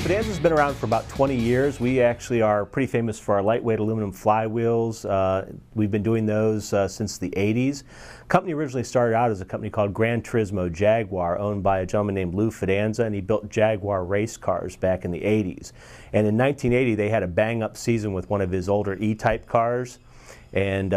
Fidanza's been around for about 20 years. We actually are pretty famous for our lightweight aluminum flywheels. We've been doing those since the 80s. The company originally started out as a company called Gran Turismo Jaguar, owned by a gentleman named Lou Fidanza, and he built Jaguar race cars back in the 80s. And in 1980, they had a bang-up season with one of his older E-Type cars, and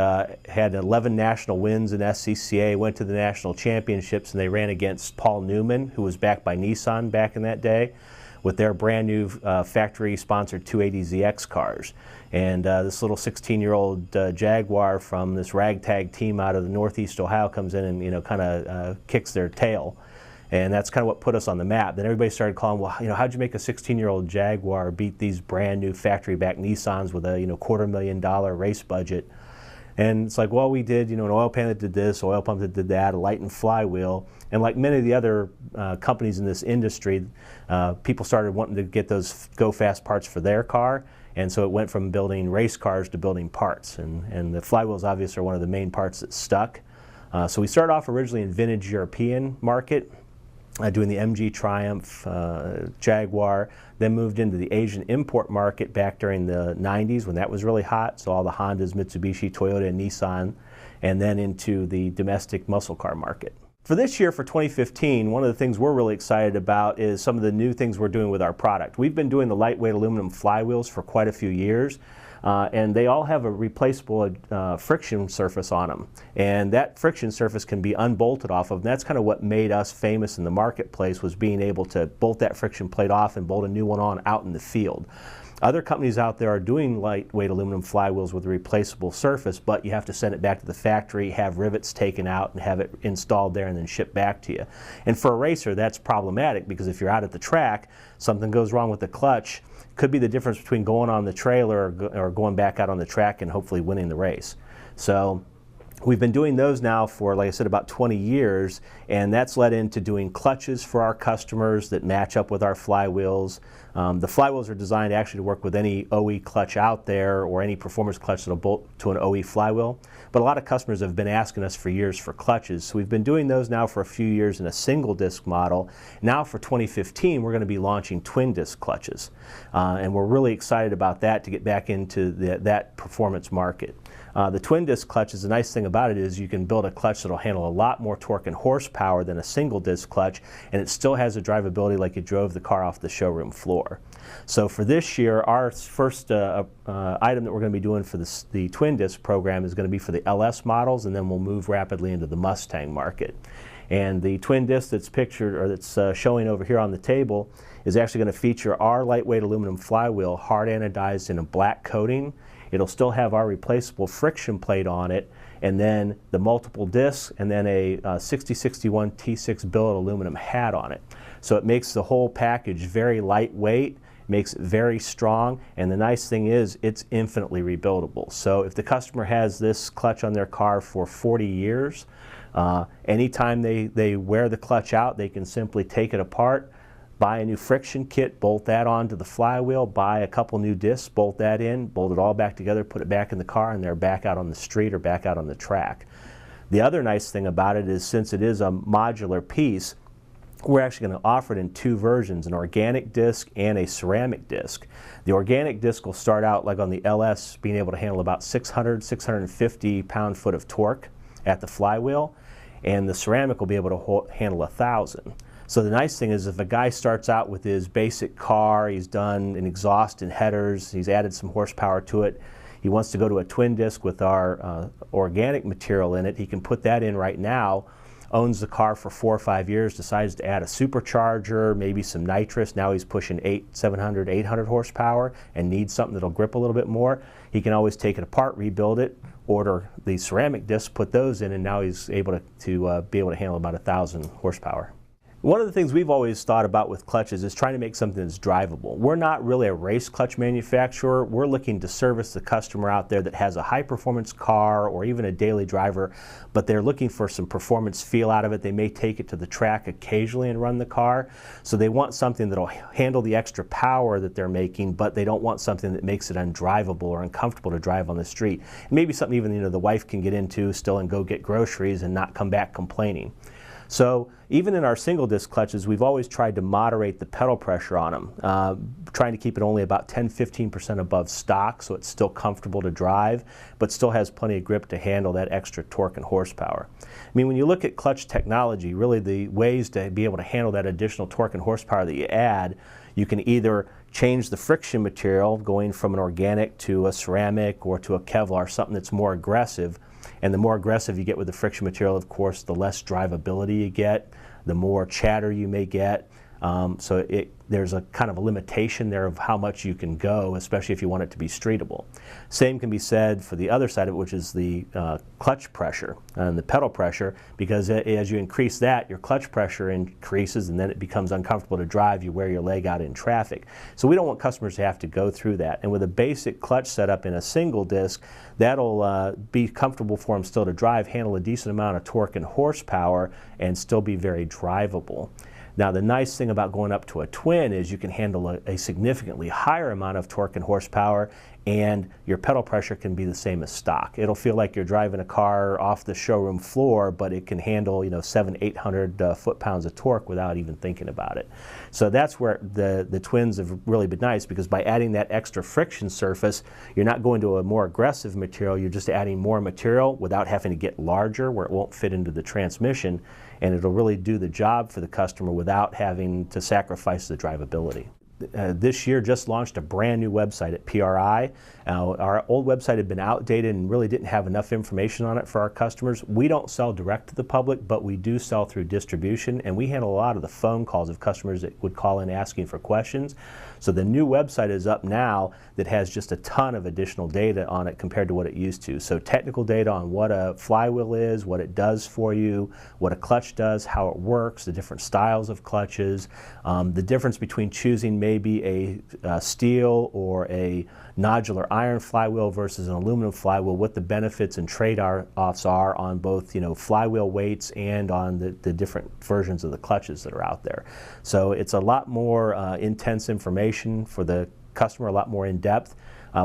had 11 national wins in SCCA, went to the national championships, and they ran against Paul Newman, who was backed by Nissan back in that day, with their brand new factory-sponsored 280ZX cars. And this little 16-year-old Jaguar from this ragtag team out of the Northeast Ohio comes in and kind of kicks their tail. And that's kind of what put us on the map. Then everybody started calling, well, how'd you make a 16-year-old Jaguar beat these brand new factory-backed Nissans with a $250,000 race budget? And it's like, well, we did, an oil pan that did this, oil pump that did that, a light and flywheel. And like many of the other companies in this industry, people started wanting to get those go-fast parts for their car. And so it went from building race cars to building parts. And the flywheels obviously are one of the main parts that stuck. So we started off originally in vintage European market, doing the MG Triumph, Jaguar, then moved into the Asian import market back during the 90s when that was really hot, so all the Hondas, Mitsubishi, Toyota, and Nissan, and then into the domestic muscle car market. For this year, for 2015, one of the things we're really excited about is some of the new things we're doing with our product. We've been doing the lightweight aluminum flywheels for quite a few years. And they all have a replaceable friction surface on them. And that friction surface can be unbolted off of, and that's kind of what made us famous in the marketplace, was being able to bolt that friction plate off and bolt a new one on out in the field. Other companies out there are doing lightweight aluminum flywheels with a replaceable surface, but you have to send it back to the factory, have rivets taken out, and have it installed there and then shipped back to you. And for a racer, that's problematic, because if you're out at the track, something goes wrong with the clutch, could be the difference between going on the trailer or going back out on the track and hopefully winning the race. So we've been doing those now for, like I said, about 20 years, and that's led into doing clutches for our customers that match up with our flywheels. The flywheels are designed actually to work with any OE clutch out there, or any performance clutch that'll bolt to an OE flywheel. But a lot of customers have been asking us for years for clutches, so we've been doing those now for a few years in a single disc model. Now for 2015, we're going to be launching twin disc clutches, and we're really excited about that, to get back into that performance market. The twin disc clutch, is the nice thing about it is you can build a clutch that'll handle a lot more torque and horsepower than a single disc clutch, and it still has the drivability like you drove the car off the showroom floor. So for this year, our first item that we're going to be doing for the twin disc program is going to be for the LS models, and then we'll move rapidly into the Mustang market. And the twin disc that's pictured, or that's showing over here on the table, is actually going to feature our lightweight aluminum flywheel hard anodized in a black coating. It'll still have our replaceable friction plate on it, and then the multiple discs, and then a 6061 T6 billet aluminum hat on it. So it makes the whole package very lightweight, makes it very strong, and the nice thing is it's infinitely rebuildable. So if the customer has this clutch on their car for 40 years, anytime they wear the clutch out, they can simply take it apart, buy a new friction kit, bolt that onto the flywheel, buy a couple new discs, bolt that in, bolt it all back together, put it back in the car, and they're back out on the street or back out on the track. The other nice thing about it is, since it is a modular piece, we're actually going to offer it in two versions, an organic disc and a ceramic disc. The organic disc will start out, like on the LS, being able to handle about 650 pound-foot of torque at the flywheel, and the ceramic will be able to handle 1,000. So the nice thing is, if a guy starts out with his basic car, he's done an exhaust and headers, he's added some horsepower to it, he wants to go to a twin disc with our organic material in it, he can put that in right now, owns the car for 4 or 5 years, decides to add a supercharger, maybe some nitrous. Now he's pushing 700, 800 horsepower and needs something that'll grip a little bit more. He can always take it apart, rebuild it, order the ceramic discs, put those in, and now he's able to be able to handle about 1,000 horsepower. One of the things we've always thought about with clutches is trying to make something that's drivable. We're not really a race clutch manufacturer. We're looking to service the customer out there that has a high-performance car or even a daily driver, but they're looking for some performance feel out of it. They may take it to the track occasionally and run the car, so they want something that'll handle the extra power that they're making, but they don't want something that makes it undrivable or uncomfortable to drive on the street. Maybe something even the wife can get into still and go get groceries and not come back complaining. So even in our single disc clutches, we've always tried to moderate the pedal pressure on them, trying to keep it only about 10-15% above stock so it's still comfortable to drive, but still has plenty of grip to handle that extra torque and horsepower. I mean, when you look at clutch technology, really the ways to be able to handle that additional torque and horsepower that you add, you can either change the friction material, going from an organic to a ceramic or to a Kevlar, something that's more aggressive. And the more aggressive you get with the friction material, of course, the less drivability you get, the more chatter you may get. So there's a kind of a limitation there of how much you can go, especially if you want it to be streetable. Same can be said for the other side of it, which is the clutch pressure and the pedal pressure, because as you increase that, your clutch pressure increases and then it becomes uncomfortable to drive. You wear your leg out in traffic. So we don't want customers to have to go through that. And with a basic clutch setup in a single disc, that'll be comfortable for them still to drive, handle a decent amount of torque and horsepower, and still be very drivable. Now, the nice thing about going up to a twin is you can handle a significantly higher amount of torque and horsepower, and your pedal pressure can be the same as stock. It'll feel like you're driving a car off the showroom floor, but it can handle 700-800 foot-pounds of torque without even thinking about it. So that's where the twins have really been nice, because by adding that extra friction surface, you're not going to a more aggressive material, you're just adding more material without having to get larger where it won't fit into the transmission, and it'll really do the job for the customer without having to sacrifice the drivability. This year just launched a brand new website at PRI. Our old website had been outdated and really didn't have enough information on it for our customers. We don't sell direct to the public, but we do sell through distribution, and we handle a lot of the phone calls of customers that would call in asking for questions. So the new website is up now that has just a ton of additional data on it compared to what it used to. So technical data on what a flywheel is, what it does for you, what a clutch does, how it works, the different styles of clutches, the difference between choosing maybe a steel or a nodular iron flywheel versus an aluminum flywheel, what the benefits and trade-offs are on both flywheel weights and on the different versions of the clutches that are out there. So it's a lot more intense information for the customer, a lot more in depth.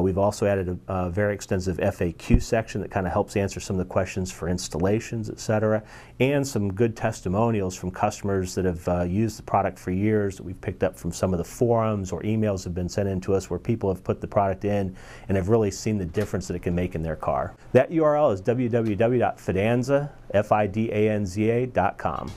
We've also added a very extensive FAQ section that kind of helps answer some of the questions for installations, etc., and some good testimonials from customers that have used the product for years that we've picked up from some of the forums or emails have been sent in to us where people have put the product in and have really seen the difference that it can make in their car. That URL is www.fidanza.com.